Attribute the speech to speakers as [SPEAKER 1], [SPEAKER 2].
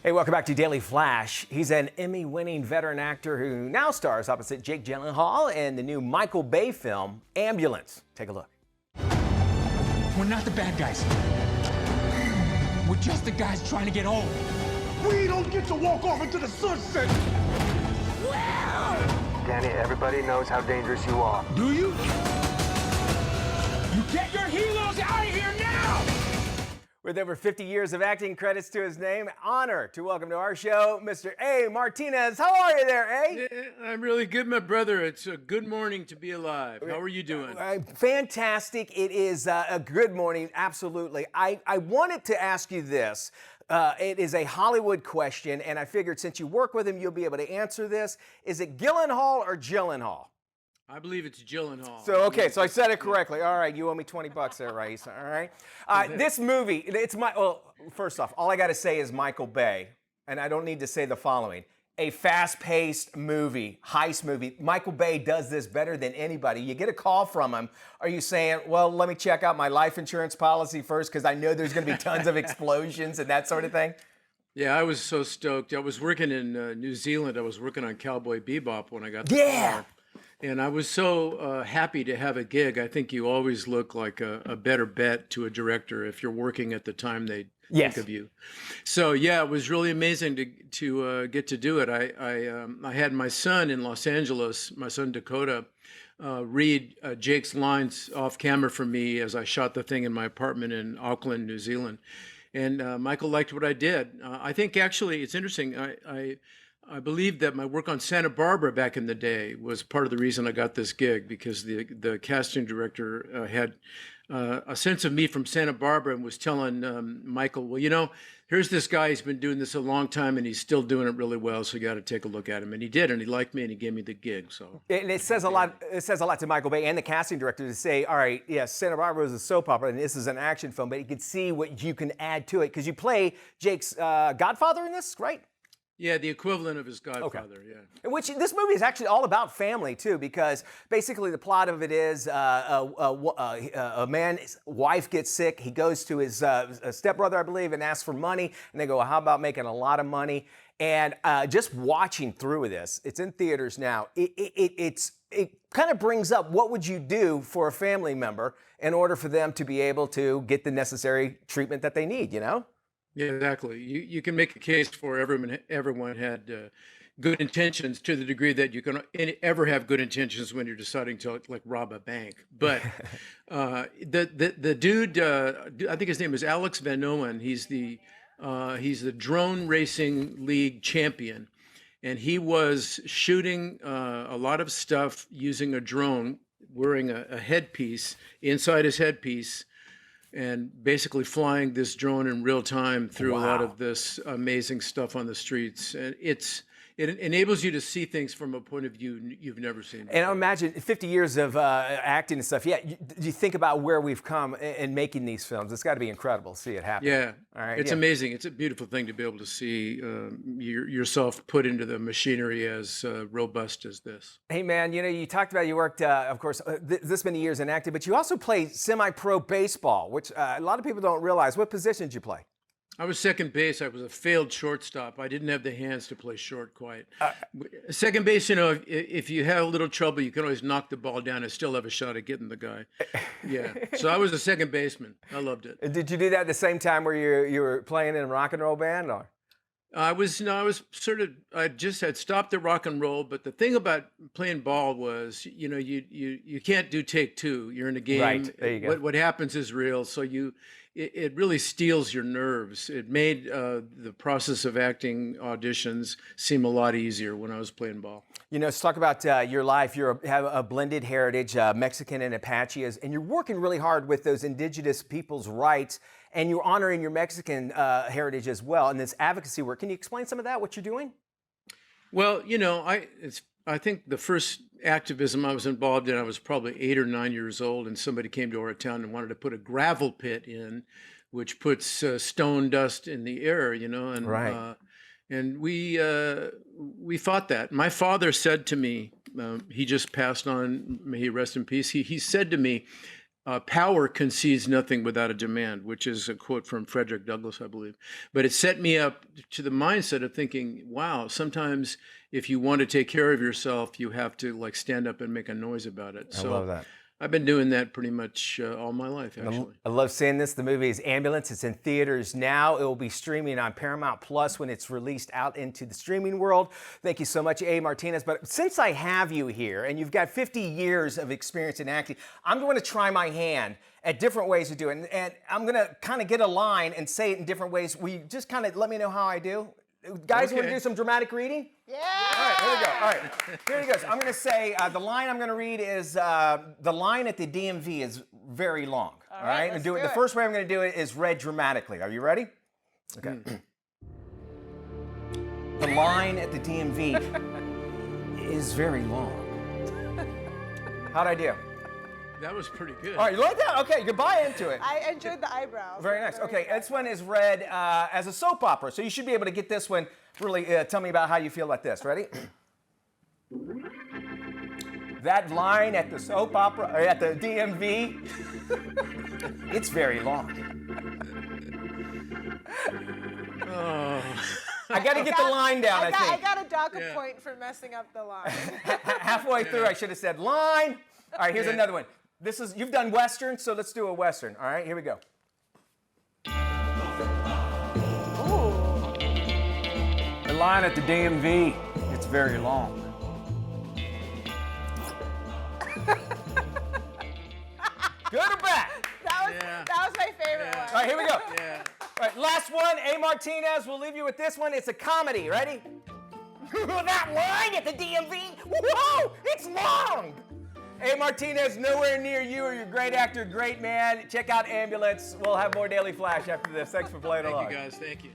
[SPEAKER 1] Hey, welcome back to Daily Flash. He's an Emmy-winning veteran actor who now stars opposite Jake Gyllenhaal in the new Michael Bay film, Ambulance. Take a look.
[SPEAKER 2] We're not the bad guys. We're just the guys trying to get home.
[SPEAKER 3] We don't get to walk off into the sunset.
[SPEAKER 4] Danny, everybody knows how dangerous you are.
[SPEAKER 2] Do you? You get your helos out of here now!
[SPEAKER 1] With over 50 years of acting credits to his name, honor to welcome to our show, Mr. A. Martinez. How are you there, A?
[SPEAKER 5] Yeah, I'm really good, my brother. It's a good morning to be alive. How are you doing?
[SPEAKER 1] Fantastic. It is a good morning, absolutely. I wanted to ask you this. It is a Hollywood question, and I figured since you work with him, you'll be able to answer this. Is it Gyllenhaal or Gyllenhaal?
[SPEAKER 5] I believe it's Gyllenhaal.
[SPEAKER 1] So, okay, so I said it correctly. All right, you owe me 20 bucks there, Riesa, all right? This movie, well, first off, all I got to say is Michael Bay, and I don't need to say the following. A fast-paced movie, heist movie. Michael Bay does this better than anybody. You get a call from him. Are you saying, well, let me check out my life insurance policy first because I know there's going to be tons of explosions and that sort of thing?
[SPEAKER 5] Yeah, I was so stoked. I was working in New Zealand. I was working on Cowboy Bebop when I got the call. And I was so happy to have a gig. I think you always look like a better bet to a director if you're working at the time they think of you. So yeah, it was really amazing to get to do it. I had my son in Los Angeles, my son Dakota, read Jake's lines off camera for me as I shot the thing in my apartment in Auckland, New Zealand. And Michael liked what I did. I think actually it's interesting. I believe that my work on Santa Barbara back in the day was part of the reason I got this gig, because the casting director had a sense of me from Santa Barbara and was telling Michael, well, you know, here's this guy, he's been doing this a long time and he's still doing it really well, so you got to take a look at him. And he did, and he liked me and he gave me the gig. So
[SPEAKER 1] and it says a lot. It says a lot to Michael Bay and the casting director to say, all right, yes, Santa Barbara is a soap opera and this is an action film, but you can see what you can add to it because you play Jake's godfather in this, right?
[SPEAKER 5] Yeah, the equivalent of his godfather, yeah.
[SPEAKER 1] Which this movie is actually all about family too, because basically the plot of it is a man's wife gets sick. He goes to his stepbrother, I believe, and asks for money. And they go, well, how about making a lot of money? And just watching through this, it's in theaters now. It kind of brings up what would you do for a family member in order for them to be able to get the necessary treatment that they need, you know?
[SPEAKER 5] Yeah, exactly. You can make a case for everyone had good intentions to the degree that you can ever have good intentions when you're deciding to like rob a bank. But the dude, I think his name is Alex Van Owen. He's the drone racing league champion, and he was shooting a lot of stuff using a drone, wearing a headpiece. Inside his headpiece, and basically flying this drone in real time through a lot of this amazing stuff on the streets. And it enables you to see things from a point of view you've never seen before.
[SPEAKER 1] And I imagine 50 years of acting and stuff. Yeah, you think about where we've come in making these films. It's got to be incredible to see it happen.
[SPEAKER 5] Yeah,
[SPEAKER 1] all right.
[SPEAKER 5] It's amazing. It's a beautiful thing to be able to see yourself put into the machinery as robust as this.
[SPEAKER 1] Hey, man, you know, you talked about you worked, of course, this many years in acting, but you also play semi-pro baseball, which a lot of people don't realize. What position did you play?
[SPEAKER 5] I was second base. I was a failed shortstop. I didn't have the hands to play short quite. Second base, you know, if you have a little trouble, you can always knock the ball down and still have a shot at getting the guy. Yeah. So I was a second baseman. I loved it.
[SPEAKER 1] And did you do that at the same time where you were playing in a rock and roll band, or?
[SPEAKER 5] I just had stopped the rock and roll, but the thing about playing ball was, you know, you can't do take two. You're in a game.
[SPEAKER 1] Right. There you go.
[SPEAKER 5] What happens is real. So it really steals your nerves. It made the process of acting auditions seem a lot easier when I was playing ball.
[SPEAKER 1] You know, let's talk about your life. You have a blended heritage, Mexican and Apache, and you're working really hard with those indigenous people's rights, and you're honoring your Mexican heritage as well in this advocacy work. Can you explain some of that, what you're doing?
[SPEAKER 5] Well, you know, I think the first activism I was involved in, I was probably 8 or 9 years old, and somebody came to our town and wanted to put a gravel pit in, which puts stone dust in the air, you know, and
[SPEAKER 1] right.
[SPEAKER 5] And we fought that. My father said to me, he just passed on, may he rest in peace. He said to me, power concedes nothing without a demand, which is a quote from Frederick Douglass, I believe. But it set me up to the mindset of thinking, wow, sometimes if you want to take care of yourself, you have to like stand up and make a noise about it.
[SPEAKER 1] I love that.
[SPEAKER 5] I've been doing that pretty much all my life, actually.
[SPEAKER 1] I love seeing this. The movie is Ambulance. It's in theaters now. It will be streaming on Paramount Plus when it's released out into the streaming world. Thank you so much, A. Martinez. But since I have you here and you've got 50 years of experience in acting, I'm going to try my hand at different ways to do it. And I'm going to kind of get a line and say it in different ways. Will you just kind of let me know how I do? Guys, you want to do some dramatic reading?
[SPEAKER 6] Yeah.
[SPEAKER 1] All right, here we go. All right, here he goes. I'm going to say the line I'm going to read is the line at the DMV is very long. All right,
[SPEAKER 6] let's
[SPEAKER 1] do it. The first way I'm going to do it is read dramatically. Are you ready? Okay. The line at the DMV is very long. How'd I do?
[SPEAKER 5] That was pretty good.
[SPEAKER 1] All right, you like that? Okay, you can buy into it.
[SPEAKER 6] I enjoyed the eyebrows.
[SPEAKER 1] Very nice. Okay, this one is read as a soap opera, so you should be able to get this one. Really, tell me about how you feel about this. Ready? That line at the soap opera, or at the DMV, it's very long.
[SPEAKER 5] Oh.
[SPEAKER 1] I got to get the line down, I think.
[SPEAKER 6] I got a DACA point for messing up the line.
[SPEAKER 1] Halfway through, I should have said line. All right, here's another one. You've done Western, so let's do a Western. All right, here we go. The line at the DMV, it's very long. Good or bad?
[SPEAKER 6] That was my favorite one.
[SPEAKER 1] All right, here we go.
[SPEAKER 5] Yeah.
[SPEAKER 1] All right, last one. A. Martinez, we'll leave you with this one. It's a comedy. Ready? That line at the DMV, whoa, it's long. A. Martinez, nowhere near you. You're a great actor, great man. Check out Ambulance. We'll have more Daily Flash after this. Thanks for playing along.
[SPEAKER 5] Thank you, guys. Thank you.